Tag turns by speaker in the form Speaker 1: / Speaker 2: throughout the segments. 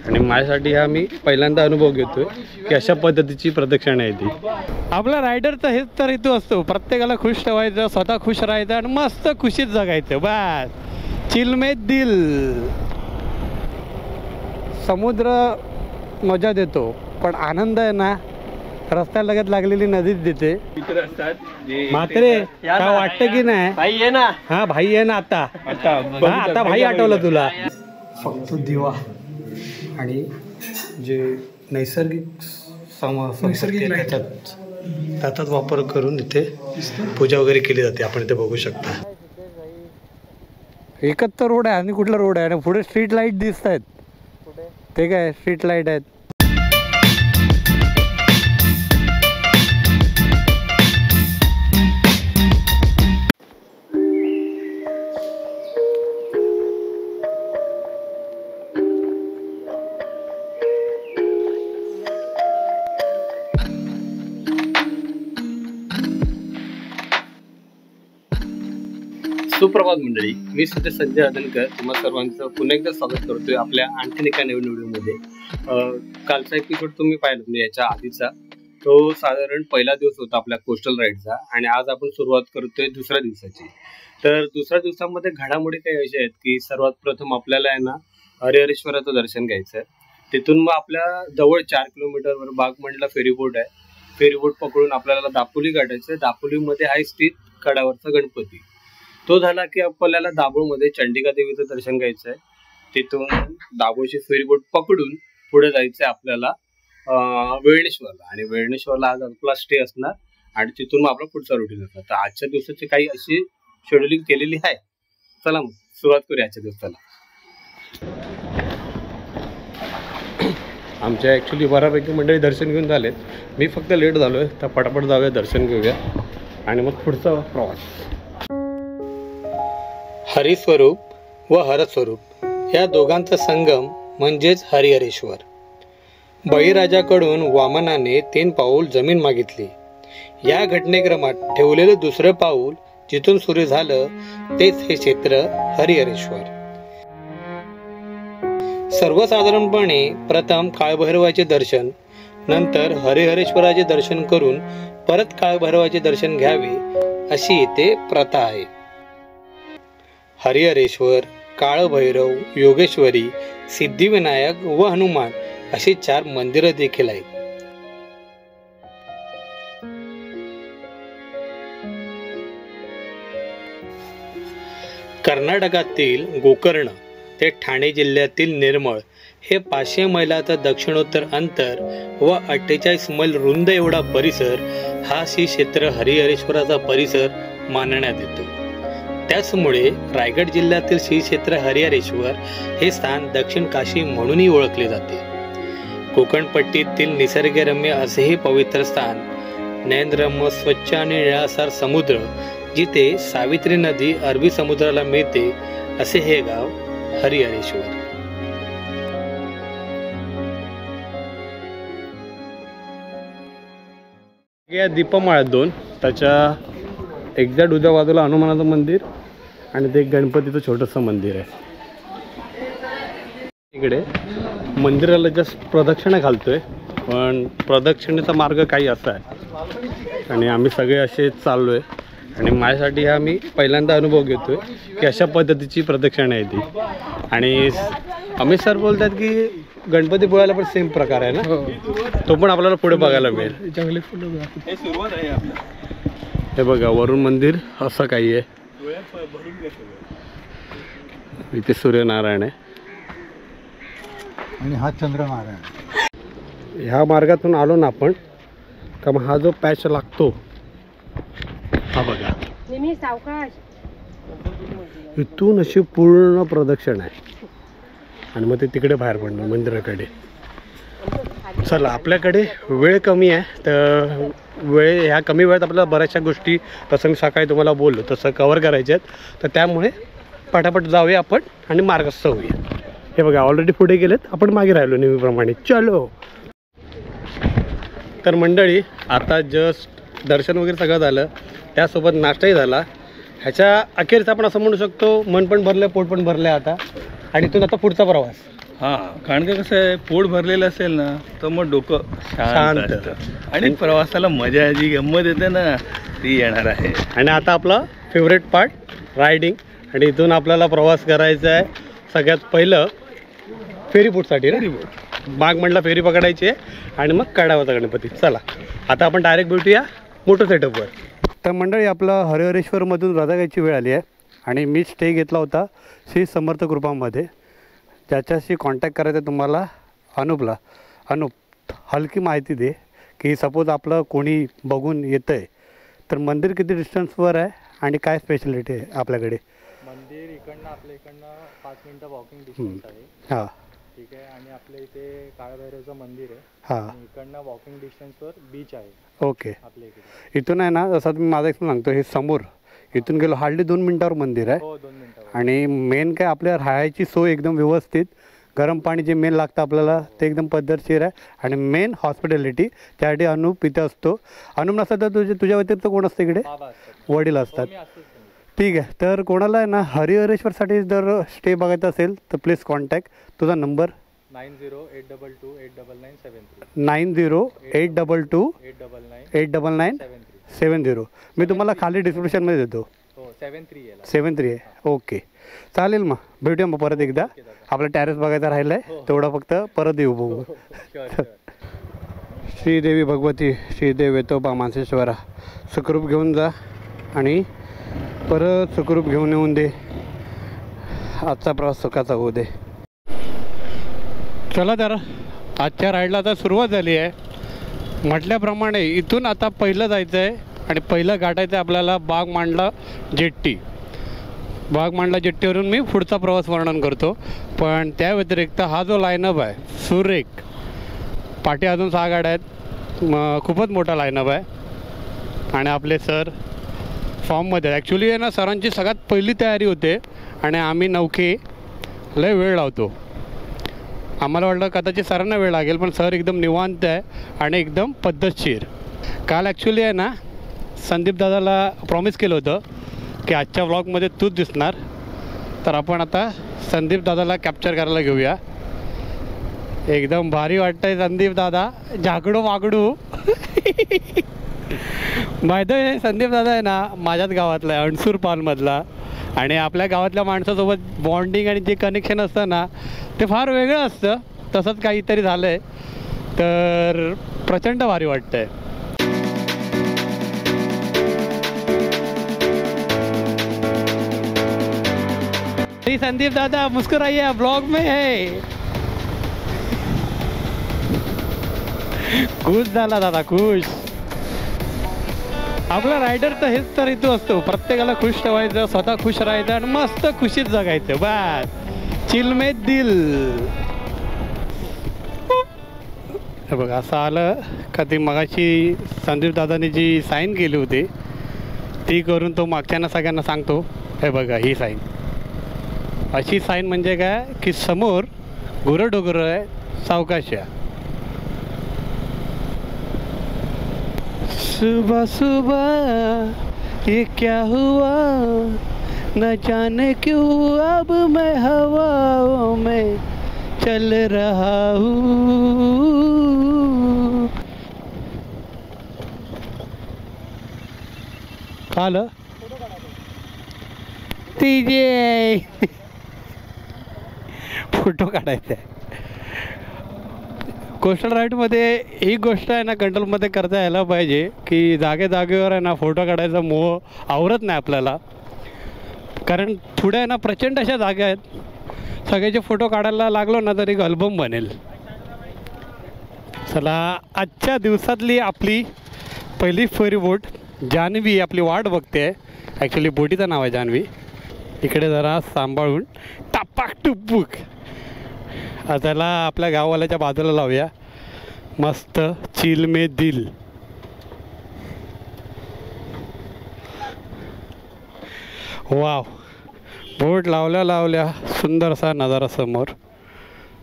Speaker 1: आणि माझ्यासाठी हा मी पहिल्यांदा अनुभव घेतोय की अशा पद्धतीची प्रदक्षिणा आहे ती. आपला रायडरचा हेच तर हेतू असतो, प्रत्येकाला खुश ठेवायचं, स्वतः खुश राहायचं आणि मस्त खुशीत जगायचं. बस चिल में दिल. समुद्र मजा देतो पण आनंद आहे ना रस्त्याला लगत लागलेली नदीच देते. म्हात्रे काय वाटतं की नाही?
Speaker 2: भाई आहे ना.
Speaker 1: हा भाई आहे ना. आता भाई आठवलं तुला. फक्त दिवा आणि जे नैसर्गिक त्याचाच वापर करून इथे पूजा वगैरे केली जाते. आपण इथे बघू शकता. एकच तर रोड आहे आणि कुठला रोड आहे आणि पुढे स्ट्रीट लाईट दिसत आहेत. ते काय स्ट्रीट लाईट आहेत.
Speaker 2: सुप्रभात मंडळी, मी सध्या संजय आदनकर तुम्हा सर्वांचं पुन्हा एकदा स्वागत करतोय आपल्या आणखीन एका नवीन व्हिडिओमध्ये. कालचा एपिसोड तुम्ही पाहिला म्हणजे याच्या आधीचा, तो साधारण पहिला दिवस होता आपल्या कोस्टल राईडचा आणि आज आपण सुरुवात करतोय दुसऱ्या दिवसाची. तर दुसऱ्या दिवसामध्ये घडामोडी काही अशा आहेत की सर्वात प्रथम आपल्याला आहे ना हरिहरेश्वराचं दर्शन घ्यायचं आहे. तिथून मग आपल्या जवळ 4 किलोमीटरवर बागमंडला फेरीबोट आहे. फेरीबोट पकडून आपल्याला दापोली गाठायचं आहे. दापोलीमध्ये आहे स्थित कडावरचा गणपती. तो झाला की आपल्याला दाभोळमध्ये चंडिका देवीचं दर्शन घ्यायचं आहे. तिथून दाभोळची फेरीबोट पकडून पुढे जायचं आहे आपल्याला वेळणेश्वरला आणि वेळणेश्वरला आज आपला स्टे असणार आणि तिथून मग आपला पुढचा रुटीन असणार. तर आजच्या दिवसाची काही अशी शेड्युलिंग केलेली आहे. चला मग सुरुवात करूया आजच्या दिवसाला. आमच्या ॲक्च्युली बऱ्यापैकी मंडळी दर्शन घेऊन झालेत. मी फक्त लेट झालो आहे. तर पटापट जाऊया, दर्शन घेऊया आणि मग पुढचा प्रवास. हरिस्वरूप व हरस्वरूप या दोघांचा संगम म्हणजेच हरिहरेश्वर. बळीराजाकडून वामनाने 3 पाऊल जमीन मागितली. या घटनेक्रमात ठेवलेलं दुसरं पाऊल जिथून सुरू झालं तेच हे क्षेत्र हरिहरेश्वर. सर्वसाधारणपणे प्रथम काळभैरवाचे दर्शन, नंतर हरिहरेश्वराचे दर्शन करून परत काळभैरवाचे दर्शन घ्यावे अशी इथे प्रथा आहे. हरिहरेश्वर, काळभैरव, योगेश्वरी, सिद्धिविनायक व हनुमान अशी 4 मंदिरं देखील आहेत. कर्नाटकातील गोकर्ण ते ठाणे जिल्ह्यातील निर्मळ हे 500 मैलाचं दक्षिणोत्तर अंतर व 48 मैल रुंद एवढा परिसर हा श्री क्षेत्र हरिहरेश्वराचा परिसर मानण्यात येतो. त्याचमुळे रायगड जिल्ह्यातील श्री क्षेत्र हरिहरेश्वर हे स्थान दक्षिण काशी म्हणूनही ओळखले जाते. कोकणपट्टीतील निसर्गरम्य असेही पवित्र स्थान, नयनरम्य स्वच्छ आणि निळाशार समुद्र जिथे सावित्री नदी अरबी समुद्राला मिळते असे हे गाव हरिहरेश्वर. या दीपमाळा 2 त्याच्या एक्झॅक्ट उजव्या बाजूला हनुमानाचं मंदिर आणि ते गणपतीचं छोटंसं मंदिर आहे. इकडे मंदिराला जस्ट प्रदक्षिणा घालतोय, पण प्रदक्षिणेचा मार्ग काही असा आहे आणि आम्ही सगळे असे चाललो आहे आणि माझ्यासाठी हा मी पहिल्यांदा अनुभव घेतोय की अशा पद्धतीची प्रदक्षिणा आहे ती. आणि अमित सर बोलतात की गणपती पोळ्याला पण सेम प्रकार आहे ना, तो पण आपल्याला पुढे बघायला मिळेल. चांगले सुरुवात आहे आपल्या. हे बघा वरुण मंदिर असं काही आहे. इथे सूर्यनारायण आहे
Speaker 3: आणि हा चंद्रनारायण.
Speaker 1: ह्या मार्गातून आलो ना आपण का मग हा जो पॅच लागतो हा बघा, इथून अशी पूर्ण प्रदक्षिणा आहे आणि मग ते तिकडे बाहेर पडणार मंदिराकडे. चला, आपल्याकडे वेळ कमी आहे तर ह्या कमी वेळात आपल्याला बऱ्याचशा गोष्टी तसं मी सकाळी तुम्हाला बोललो तसं कव्हर करायच्या आहेत. तर त्यामुळे पटापट जाऊया आपण आणि मार्गस्थ होऊया. हे बघा ऑलरेडी पुढे गेलेत, आपण मागे राहिलो नेहमीप्रमाणे. चलो. तर मंडळी आता जस्ट दर्शन वगैरे सगळं झालं, त्यासोबत नाश्ताही झाला. ह्याच्या अखेरचं आपण असं म्हणू शकतो मन पण भरलं, पोट पण भरलं आता. आणि इथून आता पुढचा प्रवास
Speaker 3: हां, कारण का कसं आहे, पोट भरलेलं असेल ना तर मग डोकं शांत
Speaker 1: शांत.
Speaker 3: असतं आणि प्रवासाला मजा जी गंमत येते ना ती येणार आहे.
Speaker 1: आणि आता आपला फेवरेट पार्ट रायडिंग. आणि इथून आपल्याला प्रवास करायचा आहे सगळ्यात पहिलं फेरीबोटसाठी रे. बागमंडला फेरी पकडायची आहे आणि मग काढावाचा गणपती. चला आता आपण डायरेक्ट भेटूया मोटर सेटअपवर. तर मंडळी, आपलं हरिहरेश्वरमधून रजागायची वेळ आली आहे आणि मी स्टे घेतला होता श्री समर्थ कृपामध्ये. ज्याच्याशी कॉन्टॅक्ट करायचं आहे तुम्हाला अनुपला. अनुप, हलकी माहिती दे की सपोज आपलं कोणी बघून येतं आहे तर मंदिर किती डिस्टन्सवर आहे आणि काय स्पेशलिटी आहे आपल्याकडे.
Speaker 4: मंदिर इकडनं आपल्या इकडनं 5 मिनिटं वॉकिंग डिस्टन्स आहे.
Speaker 1: हां
Speaker 4: ठीक आहे. आणि आपल्या इथे काळभैरवचं मंदिर आहे.
Speaker 1: हां
Speaker 4: आणि इकडनं वॉकिंग डिस्टन्सवर बीच आहे
Speaker 1: ओके.
Speaker 4: आपल्या इकडे.
Speaker 1: इथून आहे ना, जसं मी माझा एक्सप्लेन सांगतो, हे समोर इथून गेलो हार्डली 2 मिनटावर मंदिर आहे.
Speaker 4: हो 2 मिनिटं.
Speaker 1: आणि मेन काय, आपल्या राहायची सोय एकदम व्यवस्थित, गरम पाणी जे मेन लागतं आपल्याला ते एकदम पद्धतशीर आहे. आणि मेन हॉस्पिटॅलिटी, त्यासाठी अनुप इथे असतो. अनुप नसतं तर तुझ्या व्यतिरिक्त कोण असतं इकडे?
Speaker 4: बाबा असतात.
Speaker 1: वडील असतात.
Speaker 4: मी असतोच नाही.
Speaker 1: ठीक आहे. तर कोणाला आहे ना हरिहरेश्वरसाठी जर स्टे बघायचा असेल तर प्लीज कॉन्टॅक्ट. तुझा नंबर
Speaker 4: 9082299973.
Speaker 1: 90822822
Speaker 4: 89973.
Speaker 1: 89970. मी तुम्हाला खाली डिस्क्रिप्शनमध्ये देतो.
Speaker 4: हो 73 याला.
Speaker 1: 73 आहे. ओके चालेल. मग भेटूया मग परत एकदा. आपला टॅरेस बघायचा राहिला आहे तेवढं, फक्त परत येऊ बघू.
Speaker 4: Sure sure.
Speaker 1: श्रीदेवी भगवती, श्रीदेव येतोबा मानसेश्वरा, सुखरूप घेऊन जा आणि परत सुखरूप घेऊन येऊन दे. आजचा प्रवास सुखाचा होऊ दे. चला तर आजच्या राईडला आता सुरुवात झाली आहे. म्हटल्याप्रमाणे इथून आता पहिलं जायचं आहे आणि पहिलं गाठायचं आहे आपल्याला बागमांडला जेट्टी. बागमांडला जेट्टीवरून मी पुढचा प्रवास वर्णन करतो. पण त्या व्यतिरिक्त हा जो लाईनअप आहे सुरेख, पाठी अजून 6 गाड्या आहेत. खूपच मोठा लाईनअप आहे. आणि आपले सर फॉर्ममध्ये. ॲक्च्युली आहे ना, सरांची सगळ्यात पहिली तयारी होते आणि आम्ही नौके लय वेळ लावतो. आम्हाला वाटलं कदाचित सरांना वेळ लागेल, पण सर एकदम निवांत आहे आणि एकदम पद्धतशीर. काल ॲक्च्युली आहे ना, संदीप दादाला प्रॉमिस केलं होतं की आजच्या व्लॉगमध्ये तूच दिसणार. तर आपण आता संदीप दादाला कॅप्चर करायला घेऊया. एकदम भारी वाटतंय संदीप दादा, झागडू वागडू. माहिती आहे संदीप दादा आहे ना, माझ्याच गावातला आहे, अणसूर पालमधला. आणि आपल्या गावातल्या माणसासोबत बॉन्डिंग आणि जे कनेक्शन असतं ना ते फार वेगळं असतं. तसंच काहीतरी झालं आहे. तर प्रचंड भारी वाटतं आहे. संदीप दादा मुस्कुराइए, ब्लॉग में है. खुश झाला दादा, खुश. आपला रायडर तर हेच तर इथं असतो, प्रत्येकाला खुश ठेवायचं, स्वतः खुश राहायचं आणि मस्त खुशीत जगायचं. बस चिल में दिल. हे बघा असं आलं का ती मगाशी संदीप दादाने जी साईन केली होती ती करून तो मागच्यांना सगळ्यांना सांगतो, हे बघा ही साईन. अशी साईन म्हणजे काय की समोर गुरंढोरं आहे, सावकाश या. सुबह सुबह ये क्या हुआ, न जाने क्यों अब मैं हवाओं में चल रहा हूँ. काल तिजे फोटो काढायचा आहे. कोस्टल राईडमध्ये ही गोष्ट आहे ना कंट्रोलमध्ये करता यायला पाहिजे की जागेवर आहे ना फोटो काढायचा मोह आवरत नाही आपल्याला. कारण पुढे आहे ना प्रचंड अशा जागा आहेत, सगळ्याचे फोटो काढायला लागलो ना तरी अल्बम बनेल. चला आजच्या दिवसातली आपली पहिली फेरी बोट जान्हवी आपली वाट बघते. ॲक्च्युली बोटीचं नाव आहे जान्हवी. इकडे जरा सांभाळून टापाक टुपूक त्याला आपल्या गाववाल्याच्या बाजूला लावूया. मस्त चिल में दिल. वाव, बोट लावल्या सुंदरसा नजारा समोर.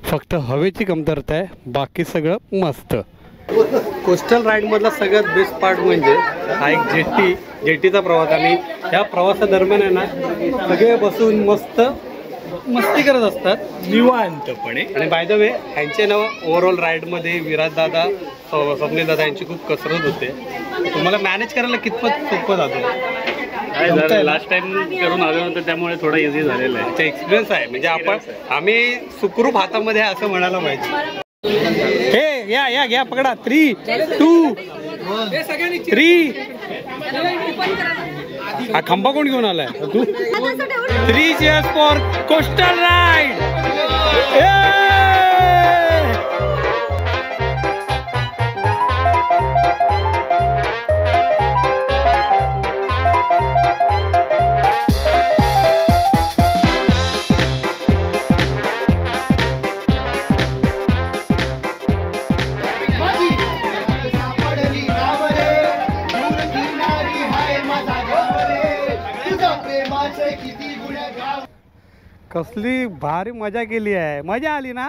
Speaker 1: फक्त हवेची कमतरता आहे, बाकी सगळं मस्त. कोस्टल राईडमधला सगळ्यात बेस्ट पार्ट म्हणजे हा एक जेट्टीचा प्रवास. आणि या प्रवासादरम्यान आहे ना सगळे बसून मस्त
Speaker 2: मस्ती करत असतात
Speaker 3: निवांतपणे.
Speaker 2: आणि बाय द वे ह्यांचे नाव ओव्हरऑल राईडमध्ये विराज दादा, स्वप्नील दादा यांची खूप कसरत होते. तुम्हाला मॅनेज करायला कितपत सोपं जातं?
Speaker 3: लास्ट टाइम करून आल्यानंतर त्यामुळे थोडं इझी झालेलं आहे.
Speaker 2: अच्छा, एक्सपिरियन्स आहे म्हणजे आम्ही सुखरूप हातामध्ये आहे असं म्हणायला पाहिजे. हे या घ्या पकडा. 3, 2, 3. हा खंबा कोण घेऊन आलाय तू? 3 cheers फॉर कोस्टल राईड. कसली भारी मजा केली आहे. मजा आली ना?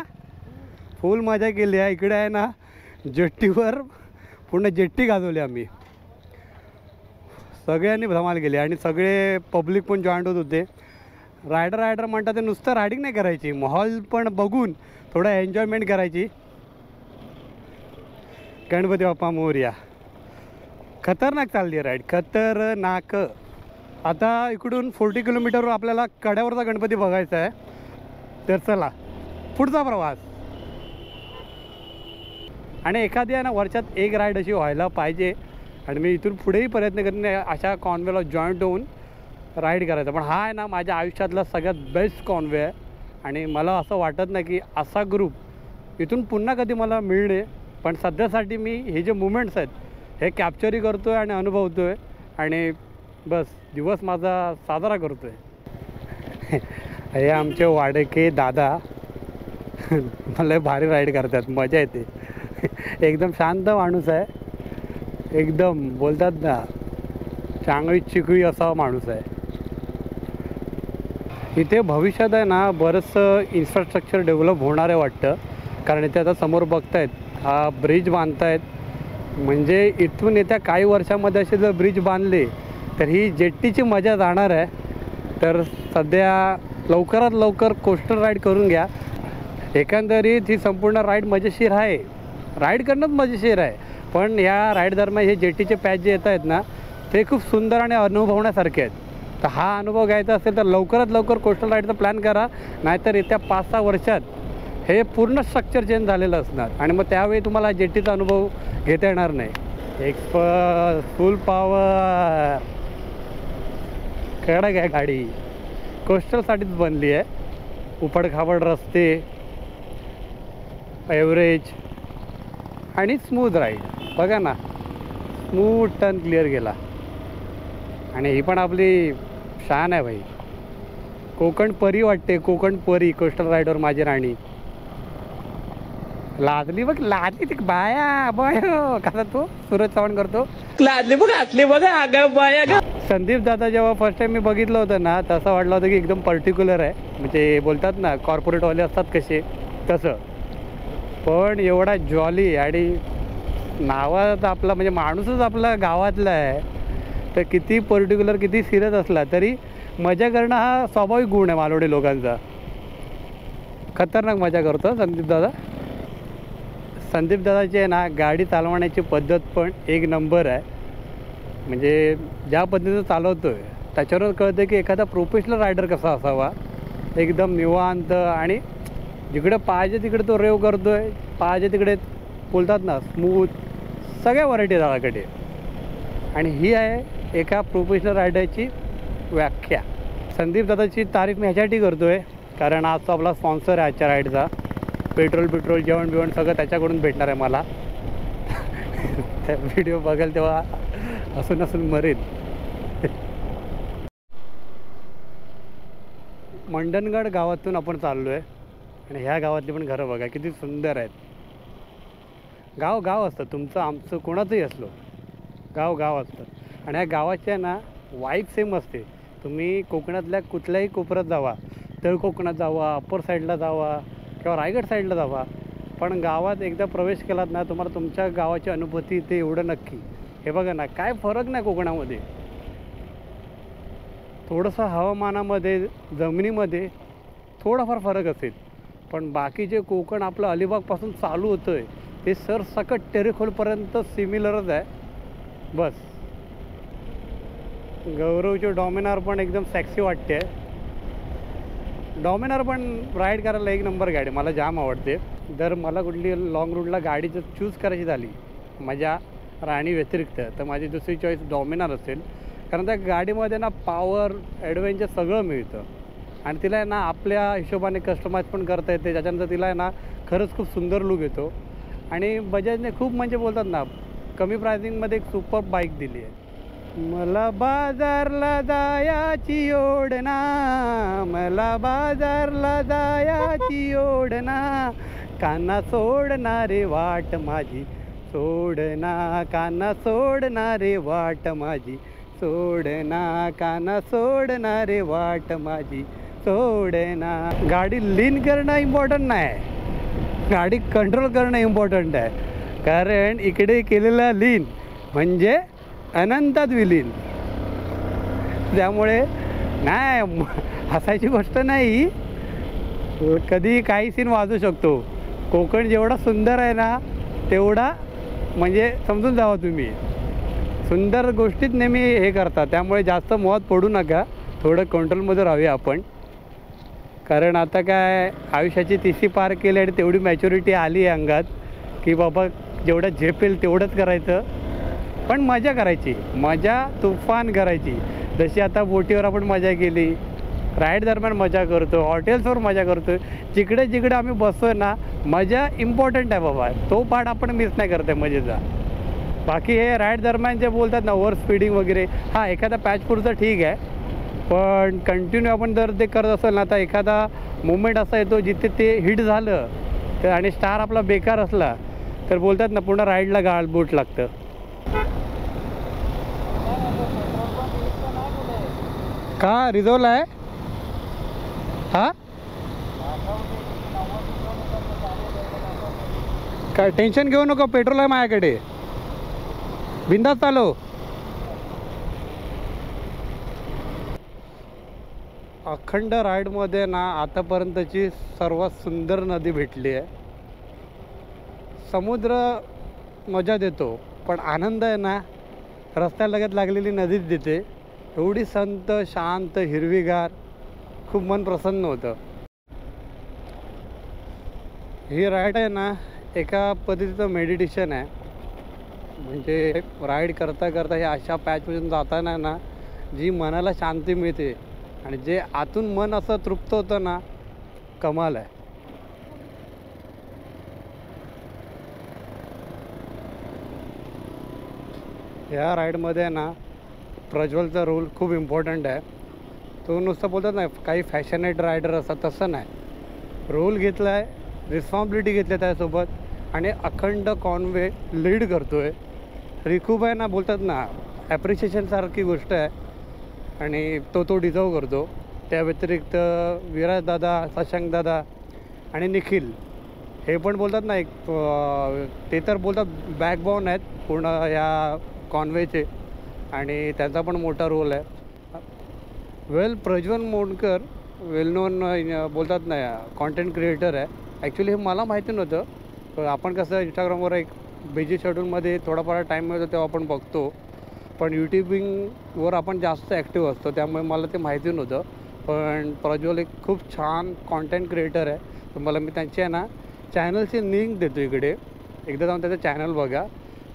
Speaker 2: फुल मजा केली आहे. इकडे आहे ना जेट्टीवर पूर्ण जेट्टी गाजवली आम्ही. सगळ्यांनी धमाल केली आणि सगळे पब्लिक पण जॉईंट होत होते. रायडर म्हणतात ते नुसतं रायडिंग नाही करायची, माहोल पण बघून थोडं एन्जॉयमेंट करायची. गणपती बाप्पा मोरया. खतरनाक चालली आहे राईड, खतरनाक. आता इकडून 40 किलोमीटरवर आपल्याला कड्यावरचा गणपती बघायचा आहे. तर चला पुढचा प्रवास. आणि एखादी आहे ना वर्षात एक राईड अशी व्हायला पाहिजे. आणि मी इथून पुढेही प्रयत्न करेन अशा कॉन्वेला जॉईंट होऊन राईड करायचा. पण हा आहे ना माझ्या आयुष्यातला सगळ्यात बेस्ट कॉन्वे आहे. आणि मला असं वाटत नाही की असा ग्रुप इथून पुन्हा कधी मला मिळणे. पण सध्यासाठी मी हे जे मुमेंट्स आहेत हे कॅप्चरही करतो आहे आणि अनुभवतो आहे. आणि बस दिवस माझा साजरा करतो आहे. हे आमचे वाडके दादा मला भारी राईड करतात, मजा येते. एकदम शांत माणूस आहे, एकदम बोलतात ना चांगली चिकळी असा माणूस आहे. इथे भविष्यात आहे ना बरंचसं इन्फ्रास्ट्रक्चर डेव्हलप होणार आहे वाटतं. कारण इथे आता समोर बघतायत हा ब्रिज बांधतायत. म्हणजे इथून येत्या काही वर्षामध्ये असे जर ब्रिज बांधले तर ही जेट्टीची मजा जाणार आहे. तर सध्या लवकरात लवकर कोस्टल राईड करून घ्या. एकंदरीत ही संपूर्ण राईड मजेशीर आहे, राईड करणंच मजेशीर आहे. पण या राईड दरम्यान हे जेट्टीचे पॅच जे येत आहेत ना ते खूप सुंदर आणि अनुभवण्यासारखे आहेत. तर हा अनुभव घ्यायचा असेल तर लवकरात लवकर कोस्टल राईडचा प्लॅन करा. नाहीतर येत्या 5-6 वर्षात हे पूर्ण स्ट्रक्चर चेंज झालेलं असणार आणि मग त्यावेळी तुम्हाला जेट्टीचा अनुभव घेता येणार नाही. फुल पॉवर कडक आहे गाडी. कोस्टलसाठीच बनली आहे. उबडखाबड रस्ते, ॲव्हरेज आणि स्मूथ राईड. बघा ना स्मूथ टर्न क्लिअर गेला. आणि ही पण आपली शान आहे भाई. कोकण परी वाटते, कोकण परी कोस्टल राईडवर माझी राणी. लादली बघ, लादली ती बाया बाय. कसा तो सूरज चव्हाण करतो, लादली बघ आतली बघा अगं बाया. संदीप दादा जेव्हा फर्स्ट टाइम मी बघितलं होतं ना तसं वाटलं होतं की एकदम पर्टिक्युलर आहे. म्हणजे बोलतात ना कॉर्पोरेटवाले असतात कसे तसं. पण एवढा जॉली आणि नावात आपला म्हणजे माणूसच आपला गावातला आहे. तर किती पर्टिक्युलर किती सिरियस असला तरी मजा करणं हा स्वाभाविक गुण आहे मालवणी लोकांचा. खतरनाक मजा करतो संदीप दादा. संदीप दादाची आहे ना गाडी चालवण्याची पद्धत पण एक नंबर आहे. म्हणजे ज्या पद्धतीनं चालवतो आहे त्याच्यावर कळतं की एखादा प्रोफेशनल रायडर कसा असावा. एकदम निवांत आणि जिकडे पाहिजे तिकडे तो रेव करतो आहे. पाहिजे तिकडे बोलतात ना स्मूथ, सगळ्या व्हरायटी दादाकडे. आणि ही आहे एका प्रोफेशनल रायडरची व्याख्या. संदीप दादाची तारीफ मी ह्याच्यासाठी करतो आहे कारण आज तो आपला स्पॉन्सर आहे आजच्या राईडचा. पेट्रोल जेवण बिवण सगळं त्याच्याकडून भेटणार आहे मला. त्या व्हिडिओ बघेल तेव्हा हसून मरेल. मंडणगड गावातून आपण चाललो आहे आणि ह्या गावातली पण घरं बघा किती सुंदर आहेत. गाव असतं तुमचं आमचं कोणाचंही असलो गाव असतं. आणि ह्या गावाच्या ना वाईब सेम असते. तुम्ही कोकणातल्या कुठल्याही कोपऱ्यात जावा, तळ कोकणात जावा, अप्पर साईडला जावा किंवा रायगड साईडला जावा, पण गावात एकदा प्रवेश केलात ना तुम्हाला तुमच्या गावाची अनुभूती ते एवढं नक्की. हे बघा ना काय फरक नाही कोकणामध्ये. थोडंसं हवामानामध्ये, जमिनीमध्ये
Speaker 1: थोडाफार फरक असेल, पण बाकी जे कोकण आपलं अलिबागपासून चालू होतं आहे ते सरसकट टेरेखोलपर्यंत सिमिलरच आहे. बस गौरवची डॉमिनार पण एकदम सॅक्सी वाटते. डॉमिनार पण राईड करायला एक नंबर गाडी, मला जाम आवडते. जर मला कुठली लाँग रूटला गाडी जर चूज करायची झाली माझ्या राणी व्यतिरिक्त तर माझी दुसरी चॉईस डॉमिनार असेल. कारण त्या गाडीमध्ये ना पॉवर ॲडव्हेंचर सगळं मिळतं आणि तिला आहे ना आपल्या हिशोबाने कस्टमाइज पण करता येते. त्याच्यानंतर तिला आहे ना खरंच खूप सुंदर लुक येतो. आणि बजाजने खूप म्हणजे बोलतात ना कमी प्राइसिंगमध्ये एक सुपर बाईक दिली आहे. मला बाजारला जायाची ओढ ना, मला बाजारला जायाची ओढ ना, काना सोडणारे वाट माझी सोडना, काना सोडणारे वाट माझी सोडना, काना सोडणारे वाट माझी सोडना. गाडी लीन करणं इम्पॉर्टंट नाही, गाडी कंट्रोल करणं इम्पॉर्टंट आहे. कारण इकडे केलेला लीन म्हणजे अनंतात विलीन. त्यामुळे नाही हसायची गोष्ट नाही, कधी काही सीन वाजू शकतो. कोकण जेवढा सुंदर आहे ना तेवढा म्हणजे समजून जावा तुम्ही, सुंदर गोष्टीत नेहमी हे करता. त्यामुळे जास्त मोहात पडू नका, थोडं कंट्रोलमध्ये राहूया आपण. कारण आता काय आयुष्याची तिशी पार केली आणि तेवढी मॅच्युरिटी आली आहे अंगात की बाबा जेवढं झेपेल तेवढंच करायचं. पण मजा करायची, मजा तुफान करायची. जशी आता बोटीवर आपण मजा केली, राईड दरम्यान मजा करतो, हॉटेल्सवर मजा करतो, जिकडे जिकडे आम्ही बसतो ना मजा इम्पॉर्टंट आहे बाबा. तो पार्ट आपण मिस नाही करत आहे मजेचा. बाकी हे राईड दरम्यान जे बोलतात ना ओव्हर स्पीडिंग वगैरे, हां एखादा पॅचपुरचं ठीक आहे, पण कंटिन्यू आपण जर ते करत असेल ना आता एखादा मुवमेंट असा येतो जिथे ते हिट झालं तर आणि स्टार आपला बेकार असला तर बोलतात ना पूर्ण राईडला गाळबोट लागतं. का रिझर्वला आहे हां काय टेन्शन घेऊ नको, पेट्रोल आहे माझ्याकडे, बिंदास चालव. अखंड राईडमध्ये ना आतापर्यंतची सर्वात सुंदर नदी भेटली आहे. समुद्र मजा देतो पण आनंद आहे ना रस्त्याला लगत लागलेली नदीच देते. एवढी संत शांत हिरवीगार, खूप मन प्रसन्न होतं. ही राईड आहे ना एका पद्धतीचं मेडिटेशन आहे. म्हणजे राईड करता करता हे अशा पॅचमधून जाताना ना जी मनाला शांती मिळते आणि जे आतून मन असं तृप्त होतं ना, कमाल आहे. ह्या राईडमध्ये ना प्रज्वलचा रोल खूप इम्पॉर्टंट आहे. तो नुसतं बोलतात ना काही फॅशनेट रायडर असतात तसं नाही, रोल घेतला आहे, रिस्पॉन्सिबिलिटी घेतली त्यासोबत आणि अखंड कॉन्वे लीड करतो आहे. तरी खूप आहे ना बोलतात ना ॲप्रिशिएशनसारखी गोष्ट आहे आणि तो डिझर्व करतो. त्या व्यतिरिक्त विराज दादा, शशांक दादा आणि निखिल हे पण बोलतात ना एक ते तर बोलतात बॅकबोन आहेत पूर्ण या कॉन्वेचे आणि त्यांचा पण मोठा रोल आहे. प्रज्वल मोंडकर वेल नोन बोलतात ना कॉन्टेंट क्रिएटर आहे. ॲक्च्युली हे मला माहिती नव्हतं. आपण कसं इंस्टाग्रामवर एक बिझी शेड्यूलमध्ये थोडाफार टाईम मिळतो तेव्हा आपण बघतो, पण यूट्यूबिंगवर आपण जास्त ॲक्टिव्ह असतो त्यामुळे मला ते माहिती नव्हतं. पण प्रज्वल एक खूप छान कॉन्टेंट क्रिएटर आहे. तर मला मी त्यांची आहे ना चॅनलची लिंक देतो इकडे, एकदा जाऊन त्याचं चॅनल बघा.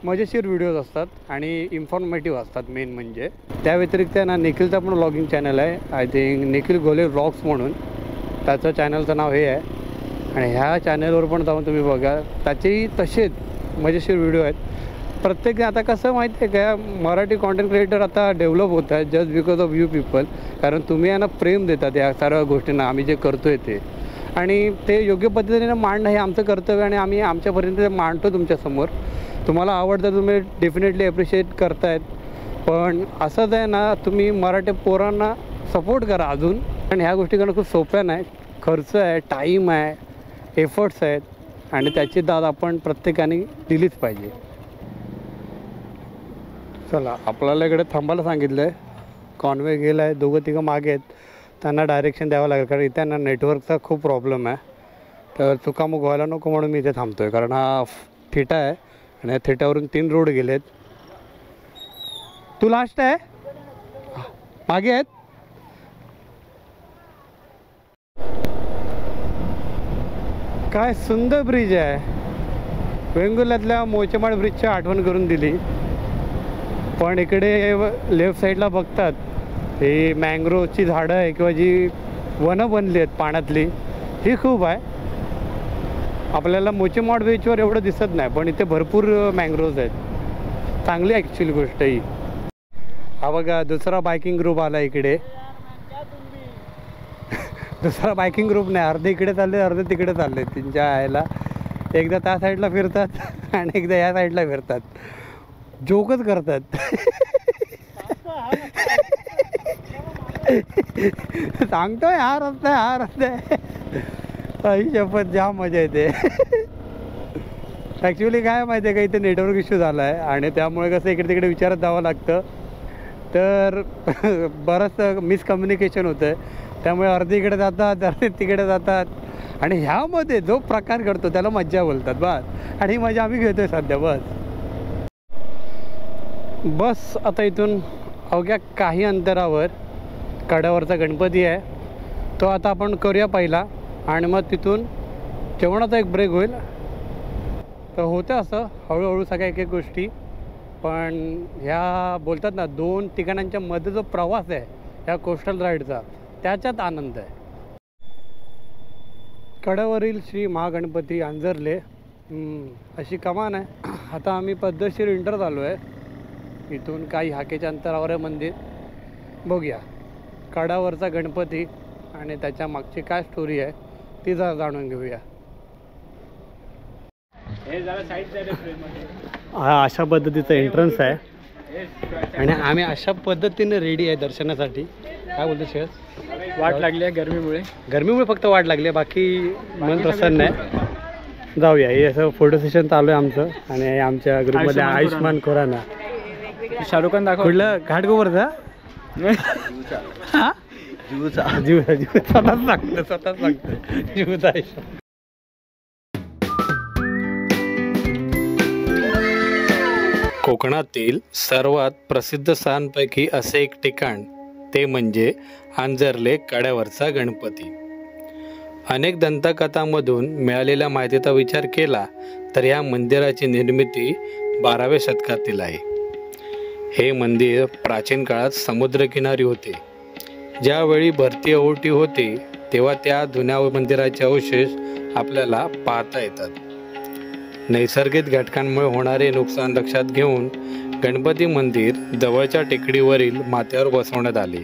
Speaker 1: मजेशीर व्हिडिओज असतात आणि इन्फॉर्मेटिव्ह असतात मेन म्हणजे. त्या व्यतिरिक्त आहे ना निखिलचा पण व्लॉगिंग चॅनल आहे, आय थिंक निखिल गोले व्लॉग्स म्हणून त्याचं चॅनलचं नाव हे आहे. आणि ह्या चॅनलवर पण जाऊन तुम्ही बघा, त्याचेही तसेच मजेशीर व्हिडिओ आहेत. प्रत्येक आता कसं माहिती आहे का, मराठी कॉन्टेंट क्रिएटर आता डेव्हलप होत आहे just because of you people. कारण तुम्ही यांना प्रेम देतात या सर्व गोष्टींना, आम्ही जे करतो आहे ते, आणि ते योग्य पद्धतीने मांडणं हे आमचं कर्तव्य आणि आम्ही आमच्यापर्यंत ते मांडतो तुमच्यासमोर. तुम्हाला आवडतं, तुम्ही डेफिनेटली ॲप्रिशिएट करतायत. पण असंच आहे ना तुम्ही मराठी पोरांना सपोर्ट करा अजून. आणि ह्या गोष्टी करणं खूप सोप्या नाही, खर्च आहे, टाईम आहे, एफर्ट्स आहेत आणि त्याची दाद आपण प्रत्येकाने दिलीच पाहिजे. चला आपल्याला इकडे थांबायला सांगितलं आहे, कॉन्वे गेला आहे, दोघं तिघं मागे आहेत. त्यांना डायरेक्शन द्यावं लागेल, कारण इथे ना नेटवर्कचा खूप प्रॉब्लेम आहे. तर चुकामुक व्हायला नको म्हणून मी इथे थांबतो आहे, कारण हा थिटा आहे आणि या थिटावरून 3 रोड गेलेत. तू लास्ट आहे, मागे आहेत. काय सुंदर ब्रिज आहे. वेंगुर्ल्यातल्या मोचेमाड ब्रिजची आठवण करून दिली. पण इकडे लेफ्ट साईडला बघतात ही मँग्रोवची झाडं आहे किंवा जी वनं बनली आहेत पाण्यातली, ही खूप आहे. आपल्याला मोचेमाड बीचवर एवढं दिसत नाही, पण इथे भरपूर मँग्रोव्ज आहेत. चांगली ॲक्च्युअली गोष्ट ही. हा बघा दुसरा बायकिंग ग्रुप आला इकडे. दुसरा बायकिंग ग्रुप नाही, अर्धे इकडे चालले अर्धे तिकडे चालले. त्यांच्या आयला एकदा त्या साईडला फिरतात आणि एकदा या साईडला फिरतात, जोकच करतात. सांगतोय हा रस्ता आहे, हा रस्ता आहे. आई शपथ जाम मजा येते. ॲक्च्युली काय माहिती आहे का, इथे नेटवर्क इश्यू झाला आहे आणि त्यामुळे कसं इकडे तिकडे विचारत जावं लागतं. तर बरंचसं मिसकम्युनिकेशन होतं आहे. त्यामुळे अर्धे इकडे जातात अर्धे तिकडे जातात आणि ह्यामध्ये जो प्रकार घडतो त्याला मज्जा बोलतात बस. आणि ही मजा आम्ही घेतोय सध्या बस. आता इथून अवघ्या काही अंतरावर कड्यावरचा गणपती आहे, तो आता आपण करूया पहिला आणि मग तिथून जेवणाचा एक ब्रेक होईल. तर होतं असं हळूहळू सगळ्या एक एक गोष्टी. पण ह्या बोलतात ना 2 ठिकाणांच्या मध्ये जो प्रवास आहे ह्या कोस्टल राईडचा, त्याच्यात आनंद आहे. कड्यावरील श्री महागणपती अंजरले अशी कमान आहे. आता आम्ही पद्धतशीर इंटर झालो आहे. इथून काही हाकेच्या अंतरावर आहे मंदिर. बघूया कड्यावरचा गणपती आणि त्याच्या मागची काय स्टोरी आहे ती जरा जाणून घेऊया. हा अशा पद्धतीचा एंट्रन्स आहे आणि आम्ही अशा पद्धतीने रेडी आहे दर्शनासाठी. काय बोलतो शेअर?
Speaker 4: वाट लागली आहे गरमीमुळे
Speaker 1: फक्त वाट लागली आहे, बाकी मन प्रसन्न आहे. जाऊया. हे असं फोटो सेशन चालू आहे आमचं आणि आमच्या ग्रुपमध्ये आयुष्मान खुराना.
Speaker 4: शाहरुख खान दाखव.
Speaker 1: कुठलं घाटकोपरचा? स्वतःच सांगतो जीवचा. कोकणातील सर्वात प्रसिद्ध स्थानांपैकी असे एक ठिकाण ते म्हणजे अंजरले कड्यावरचा गणपती. अनेक दंतकथांमधून मिळालेल्या माहितीचा विचार केला तर या मंदिराची निर्मिती 12व्या शतकातील आहे. हे मंदिर प्राचीन काळात समुद्रकिनारी होते. ज्यावेळी भरती ओहोटी होते तेव्हा त्या जुन्या मंदिराचे अवशेष आपल्याला पाहता येतात. नैसर्गिक घटकांमुळे होणारे नुकसान लक्षात घेऊन गणपती मंदिर जवळच्या टेकडीवरील माथ्यावर बसवण्यात आले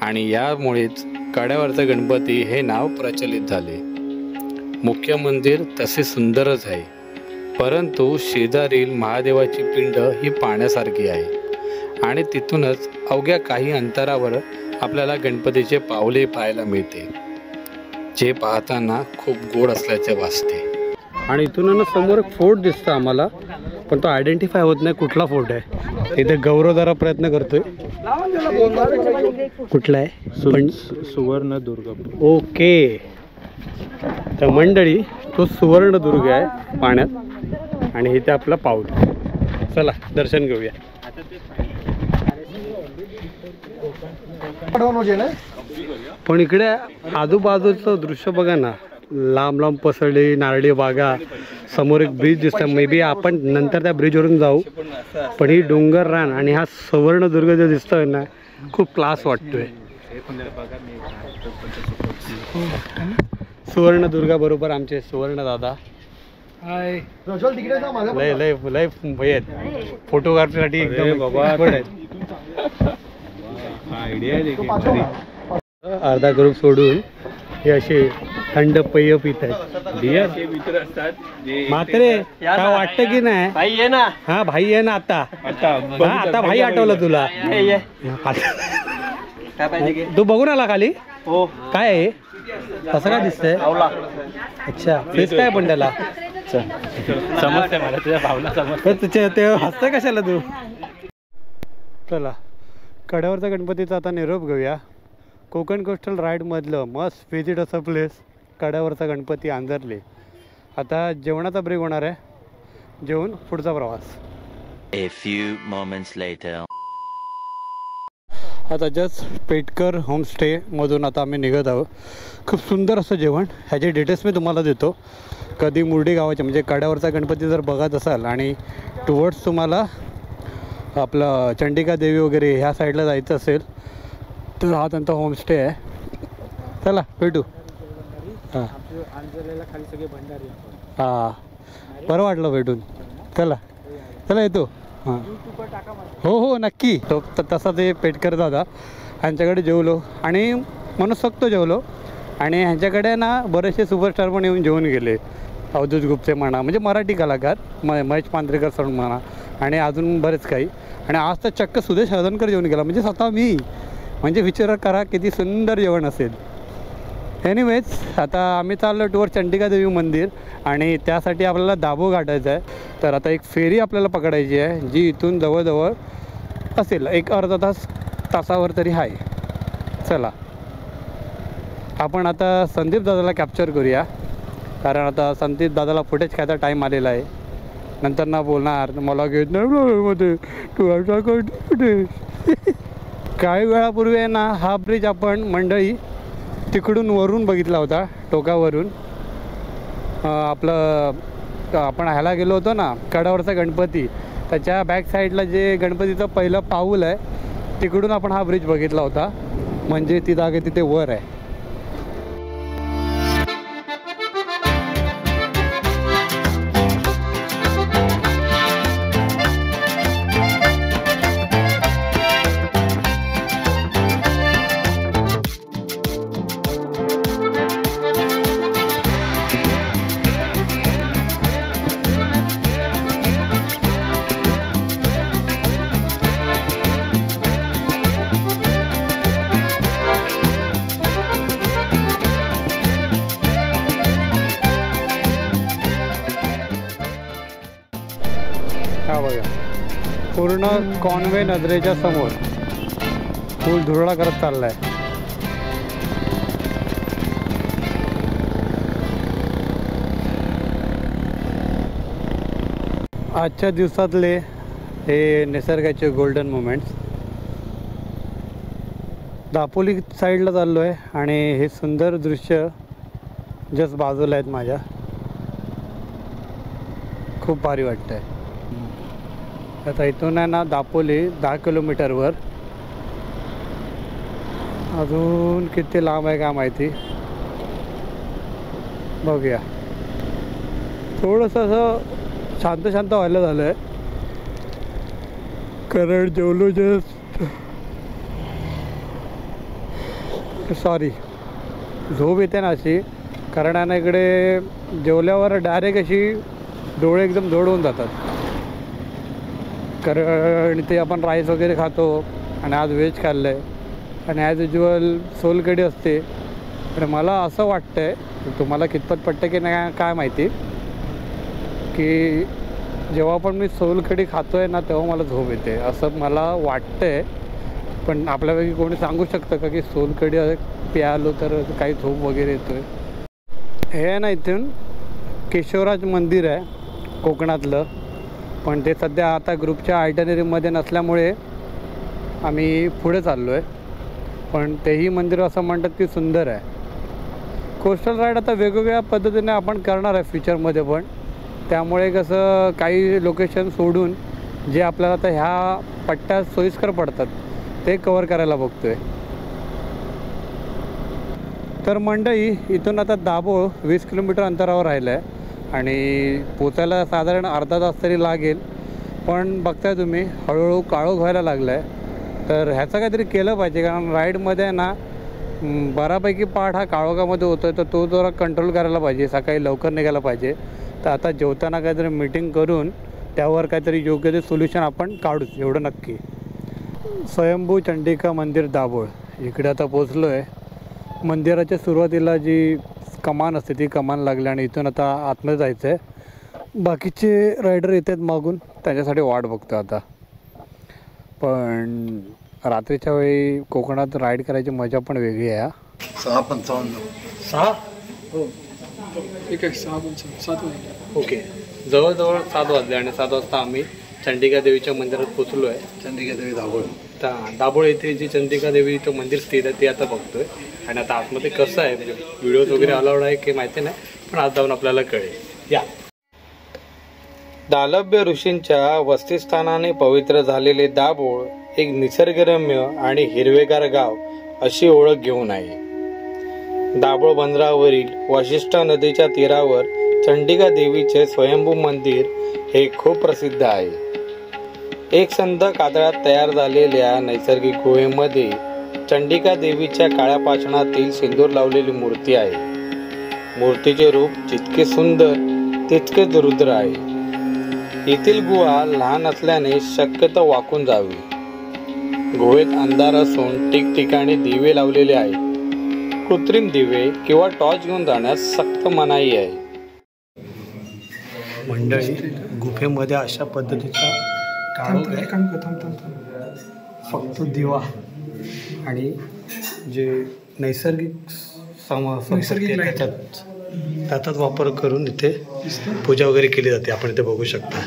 Speaker 1: आणि यामुळेच कड्यावरचा गणपती हे नाव प्रचलित झाले. मुख्य मंदिर तसे सुंदरच आहे, परंतु शेजारील महादेवाची पिंड ही पाहण्यासारखी आहे आणि तिथूनच अवघ्या काही अंतरावर आपल्याला गणपतीचे पावले पाहायला मिळते, जे पाहताना खूप गोड असल्याचे भासते. आणि इथून समोर एक फोर्ट दिसतो आम्हाला, पण तो आयडेंटिफाय होत नाही कुठला फोर्ट आहे. इथे गौरव जरा प्रयत्न करतोय. कुठला आहे? सुवर्णदुर्ग. ओके. तर मंडळी तो सुवर्णदुर्ग आहे पाण्यात आणि इथे आपला पाऊल. चला दर्शन घेऊया. पण इकडे आजूबाजूचं दृश्य बघा ना, लांब लांब पसरली नारळी बागा, समोर एक ब्रिज दिसतं. मे बी आपण नंतर त्या ब्रिजवरून जाऊ. पण ही डोंगर रान आणि हा सुवर्णदुर्ग जो दिसतोय ना, खूप क्लास वाटतोय. सुवर्णदुर्गाबरोबर आमचे सुवर्ण दादा. हाय. लय लय लय भय आहेत फोटोग्राफीसाठी. एकदम अर्धा ग्रुप सोडून हे असे थंड पेय पित आहेत. मात्रे काय वाटतं की नाही?
Speaker 2: भाई ये ना.
Speaker 1: हा भाई आहे ना. आता भाई आठवलं तुला? तू बघून आला खाली?
Speaker 2: हो.
Speaker 1: काय आहे कसं काय दिसतंय? अच्छा फेस काय पण त्याला
Speaker 3: समजते मला तुझ्या भावना समजते.
Speaker 1: तुझ्या ते हसतंय कशाला तू? चला कड्यावरचा गणपतीचा आता निरोप घेऊया. कोकण कोस्टल राईडमधलं मस्त व्हिजिट असं प्लेस, कड्यावरचा गणपती आंजरले. आता जेवणाचा ब्रेक होणार आहे, जेवून पुढचा प्रवास.
Speaker 5: A few moments later.
Speaker 1: आता जस्ट पेटकर होमस्टेमधून आता आम्ही निघत आहोत. खूप सुंदर असं जेवण, ह्याचे डिटेल्स मी तुम्हाला देतो. कधी मुर्डी गावाचे म्हणजे कड्यावरचा गणपती जर बघत असाल आणि टुवर्ड्स तुम्हाला आपलं चंडिका देवी वगैरे ह्या साईडला जायचं असेल तर हा त्यांचा होमस्टे आहे. चला भेटू. हां
Speaker 4: खाली सगळे भंडारी
Speaker 1: हां, बरं वाटलं भेटून. चला चला येतो. हां हो हो नक्की. तो तसा ते पेटकर दादा ह्यांच्याकडे जेवलो आणि मनसोक्त जेवलो. आणि ह्यांच्याकडे ना बरेचसे सुपरस्टार पण येऊन जेवून गेले. अवधूत गुप्ते म्हणा, म्हणजे मराठी कलाकार, महेश पांढरेकर सर म्हणा, आणि अजून बरेच काही. आणि आज तर चक्क सुदेश हळदणकर जेवून गेला, म्हणजे स्वतः मी. म्हणजे विचार करा किती सुंदर जेवण असेल. एनिवेज आता आम्ही चाललो टूवर चंडिका देवी मंदिर आणि त्यासाठी आपल्याला दाभो गाठायचा आहे. तर आता एक फेरी आपल्याला पकडायची आहे जी इथून जवळजवळ असेल एक अर्धा तासावर तरी आहे. चला आपण आता संदीप दादाला कॅप्चर करूया, कारण आता संदीप दादाला फुटेज खायचा टाईम आलेला आहे. नंतर ना बोलणार मला घेत नाही मध्ये तू असा फुटेज. काही वेळापूर्वी आहे ना हा ब्रिज आपण मंडळी तिकडून वरून बघितला होता, टोकावरून. आपलं आपण ह्याला गेलो होतो ना कड्यावरचा गणपती, त्याच्या बॅक साईडला जे गणपतीचं पहिलं पाऊल आहे तिकडून आपण हा ब्रिज बघितला होता. म्हणजे ती जागा तिथे वर आहे. हा बघा पूर्ण कॉन्वे नजरेच्या समोर फुल धुरळा करत चाललाय. आजच्या दिवसातले हे निसर्गाचे गोल्डन मोमेंट्स. दापोली साईडला चाललो आहे आणि हे सुंदर दृश्य जस्ट बाजूला आहेत माझ्या. खूप भारी वाटतं आहे. आता इथून आहे ना दापोली 10 किलोमीटरवर. अजून किती लांब आहे का माहिती, बघूया. थोडंसं असं शांत शांत व्हायला झालं आहे, कारण जेवलो जस्ट. सॉरी झोप येते ना अशी, कारण आहे ना इकडे जेवल्यावर डायरेक्ट अशी डोळे एकदम जड होऊन जातात. कारण इथे आपण राईस वगैरे खातो आणि आज व्हेज खाल्लं आहे आणि ॲज युज्युअल सोलकढी असते. आणि मला असं वाटतं आहे, तुम्हाला कितपत पटतं की नाही काय माहिती, की जेव्हा पण मी सोलकढी खातो आहे ना तेव्हा मला झोप येते असं मला वाटतं आहे. पण आपल्यापैकी कोणी सांगू शकतं का की सोलकढी प्यालो तर काही झोप वगैरे येतो आहे. हे आहे ना इथून केशवराज मंदिर आहे कोकणातलं, पण ते सध्या आता ग्रुपच्या आयटनरीमध्ये नसल्यामुळे आम्ही पुढे चाललो आहे. पण तेही मंदिर असं म्हणतात की सुंदर आहे. कोस्टल राईड आता वेगवेगळ्या पद्धतीने आपण करणार आहे फ्युचरमध्ये, पण त्यामुळे कसं काही लोकेशन सोडून जे आपल्याला आता ह्या पट्ट्यात सोयीस्कर पडतात ते कवर करायला बघतो आहे. तर मंडळी इथून आता दाभोळ 20 किलोमीटर अंतरावर राहिलं आहे आणि पोचायला साधारण अर्धा तास तरी लागेल. पण बघताय तुम्ही हळूहळू काळोख व्हायला लागला आहे. तर ह्याचं काहीतरी केलं पाहिजे, कारण राईडमध्ये ना बऱ्यापैकी पार्ट हा काळोखामध्ये होतो आहे, तर तो जरा कंट्रोल करायला पाहिजे. सकाळी लवकर निघायला पाहिजे. तर आता जेवताना काहीतरी मीटिंग करून त्यावर काहीतरी योग्य ते सोल्युशन आपण काढूच, एवढं नक्की. स्वयंभू चंडिका मंदिर दाभोळ इकडे आता पोचलो आहे. मंदिराच्या सुरुवातीला जी कमान असते ती कमान लागली आणि इथून आता आतमध्ये जायचं आहे. बाकीचे रायडर येतात मागून, त्याच्यासाठी वाट बघतो आता. पण रात्रीच्या वेळी कोकणात राईड करायची मजा पण वेगळी आहे.
Speaker 3: 6:55.
Speaker 1: 6
Speaker 4: ठीक आहे 6:55 वाजले.
Speaker 2: ओके, जवळजवळ 7 वाजले आणि 7 वाजता आम्ही चंडिका देवीच्या मंदिरात पोचलो आहे.
Speaker 3: चंद्रिका देवी दाभोळ.
Speaker 2: दाभोळ येथे जी चंडिका देवीचं मंदिर स्थित आहे ते आता बघतोय. आणि आता आतमध्ये कसं आहे म्हणजे व्हिडिओज वगैरे अलाउड आहे की माहिती नाही, पण आज जाऊन आपल्याला कळेल. या दालभ्य ऋषींच्या वसतिस्थानाने पवित्र झालेले दाभोळ एक निसर्गरम्य आणि हिरवेगार गाव अशी ओळख घेऊन आहे. दाभोळ बंदरावरील वशिष्ठ नदीच्या तीरावर चंडिका देवीचे स्वयंभू मंदिर हे खूप प्रसिद्ध आहे. एक संध कातळात तयार झालेल्या नैसर्गिक गुहेमध्ये चंडिका देवीच्या काळ्या पाषाणातील सिंदूर लावलेली मूर्ती आहे. मूर्तीचे रूप जितके सुंदर तितकेच रुद्र आहे. येथील गुहा लहान असल्याने शक्यतो वाकून जावी. गुहेत अंधार असून ठिकठिकाणी दिवे लावलेले आहेत. कृत्रिम दिवे किंवा टॉर्च घेऊन जाण्यास सक्त मनाई आहे.
Speaker 1: मंडळी गुफेमध्ये अशा पद्धतीचा काळोख आहे. फक्त दिवा आणि जे नैसर्गिक त्याचाच वापर करून इथे पूजा वगैरे केली जाते. आपण इथे बघू शकता.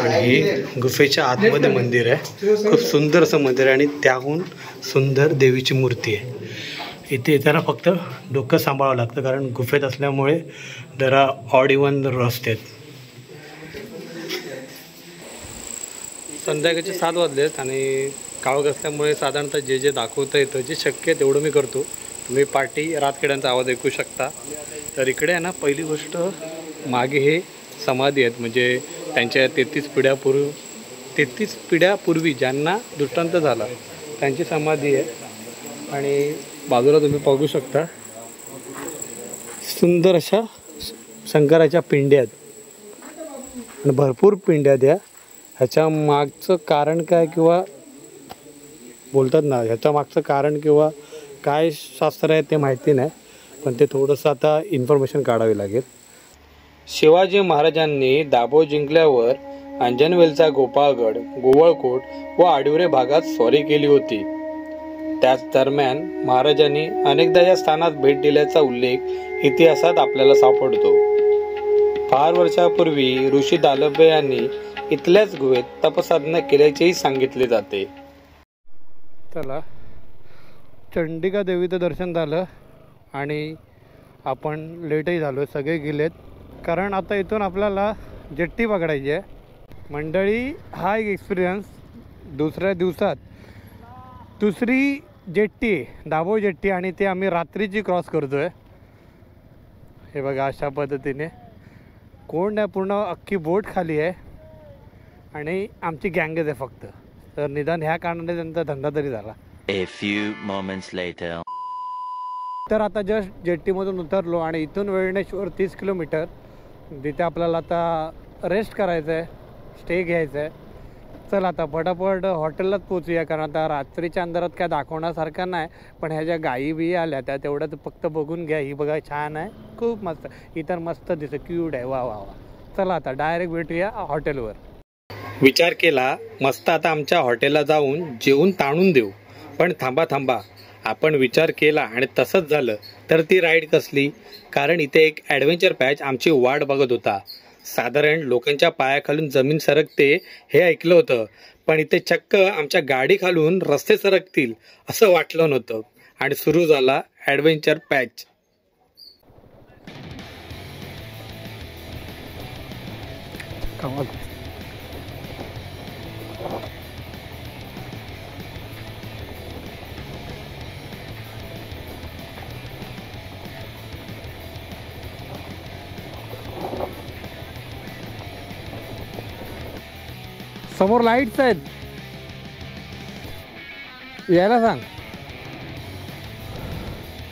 Speaker 1: आणि हे गुफेच्या आतमध्ये मंदिर आहे. खूप सुंदर असं मंदिर आहे आणि त्याहून सुंदर देवीची मूर्ती आहे. इथे येताना फक्त डोकं सांभाळावं लागतं कारण गुफेत असल्यामुळे जरा ऑड इव्हन रस्ते आहेत.
Speaker 2: संध्याकाळचे 7 वाजलेत आणि काळोख असल्यामुळे साधारणतः जे जे दाखवता येतं जे शक्य आहे तेवढं मी करतो. तुम्ही पार्टी रातकिड्यांचा आवाज ऐकू शकता. तर इकडे आहे ना, पहिली गोष्ट मागे हे समाधी आहेत म्हणजे त्यांच्या 33 पिढ्यापूर्वी ज्यांना दृष्टांत झाला त्यांची समाधी आहे. आणि बाजूला तुम्ही बघू शकता सुंदर अशा शंकराच्या पिंड्या आहेत आणि भरपूर पिंड्या द्या. ह्याच्या मागचं कारण काय किंवा बोलतात ना, ह्याच्या मागचं कारण किंवा काय शास्त्र आहे ते माहिती नाही, पण ते थोडंसं आता इन्फॉर्मेशन काढावी लागेल. शिवाजी महाराजांनी दाभोळ जिंकल्यावर अंजनवेलचा गोपाळगड, गोवळकोट व आडिवरे भागात स्वारी केली होती. त्याच दरम्यान महाराजांनी अनेकदा या स्थानात भेट दिल्याचा उल्लेख इतिहासात आपल्याला सापडतो. फार वर्षापूर्वी ऋषी दालभ्य यांनी इथल्याच गुहेत तपसाधना केल्याचेही सांगितले जाते.
Speaker 1: चला, चंडिका देवीचं दर्शन झालं आणि आपण लेटही झालो. सगळे गेलेत कारण आता इथून आपल्याला जेट्टी पकडायची आहे. मंडळी, हा एक एक्सपिरियन्स. दुसऱ्या दिवसात दुसरी जेट्टी आहे, दाभोळ जेट्टी, आणि ते आम्ही रात्रीची क्रॉस करतो आहे. हे बघा, अशा पद्धतीने कोण नाही, पूर्ण अख्खी बोट खाली आहे आणि आमची गँगच आहे फक्त. तर निदान ह्या कारणाने त्यांचा धंदा तरी झाला.
Speaker 5: A few moments later.
Speaker 1: तर आता जस्ट जेट्टीमधून उतरलो आणि इथून वेळणेश्वर 30 किलोमीटर. तिथे आपल्याला आता रेस्ट करायचं आहे, स्टे घ्यायचं आहे. चल आता पटापट हॉटेललाच पोचूया कारण आता रात्रीच्या अंधारात काय दाखवण्यासारखं नाही. पण ह्या ज्या गायी बियी आल्या त्या तेवढ्यात फक्त बघून घ्या. ही बघा, छान आहे, खूप मस्त. ही तर मस्त दिसते, क्यूट आहे. वा वा वा. चला आता डायरेक्ट भेटूया हॉटेलवर.
Speaker 2: विचार केला मस्त आता आमच्या हॉटेलला जाऊन जेवून ताणून देऊ. पण थांबा, आपण विचार केला आणि तसंच झालं. तर ती राईड कसली? कारण इथे एक ॲडव्हेंचर पॅच आमची वाट बघत होता. साधारण लोकांच्या पायाखालून जमीन सरकते हे ऐकलं होतं, पण इथे चक्क आमच्या गाडी खालून रस्ते सरकतील असं वाटलं नव्हतं. आणि सुरू झाला ॲडव्हेंचर पॅच.
Speaker 1: समोर लाईट्स आहेत, यायला सांग.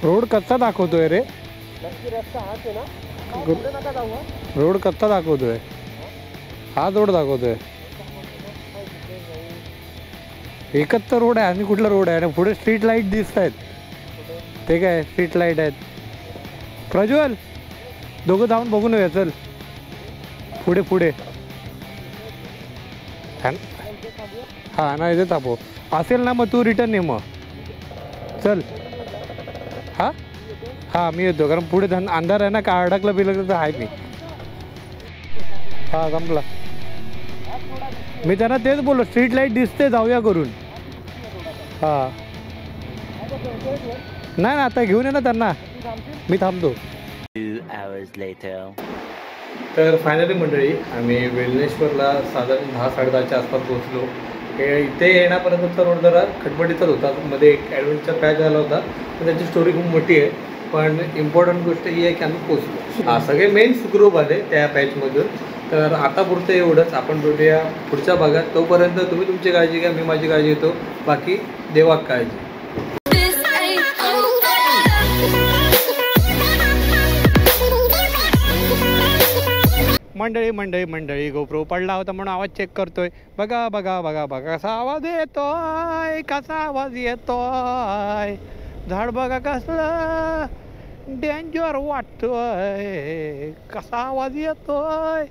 Speaker 1: रोड कच्चा दाखवतोय रे. रोड कच्चा दाखवतोय. हा रोड दाखवतोय. एकच तर रोड आहे आणि कुठला रोड आहे? आणि पुढे स्ट्रीट लाईट दिसत आहेत. ते काय स्ट्रीट लाईट आहेत? प्रज्वल, दोघं जाऊन बघून येऊया. चल पुढे.
Speaker 6: हां नाही ते तापव असेल ना मग तू रिटर्न ये मग चल. हां हां मी येतो कारण पुढे अंधार आहे ना का अडकलं बिलकलं तर आहे मी. हां संपला. मी त्यांना तेच बोललो स्ट्रीट लाईट दिसते जाऊया करून. हां नाही ना आता घेऊन ये ना त्यांना मी थांबतो.
Speaker 5: 2 hours later.
Speaker 2: तर फायनली मंडळी आम्ही वेलनेश्वरला साधारण 10-10:30च्या आसपास पोहोचलो. इथे येण्यापर्यंतचा रोड जरा खटपटीचाच होता. मध्ये एक ॲडव्हेंचर पॅच झाला होता पण त्याची स्टोरी खूप मोठी आहे. पण इम्पॉर्टंट गोष्ट ही आहे की आम्ही पोहोचलो. हा सगळे मेन सुखरूप आले त्या पॅचमधून. तर आता पुरतं एवढंच. आपण भेटूया पुढच्या भागात. तोपर्यंत तुम्ही तुमची काळजी घ्या, मी माझी काळजी घेतो. बाकी देवाक काळजी.
Speaker 6: मंडळी मंडळी मंडळी गोप्रो पडला होता म्हणून आवाज चेक करतोय. बघा बघा बघा बघा कसा आवाज येतोय, कसा आवाज येतोय. झाड बघा कसलं डेंजर वाटतोय, कसा आवाज येतोय.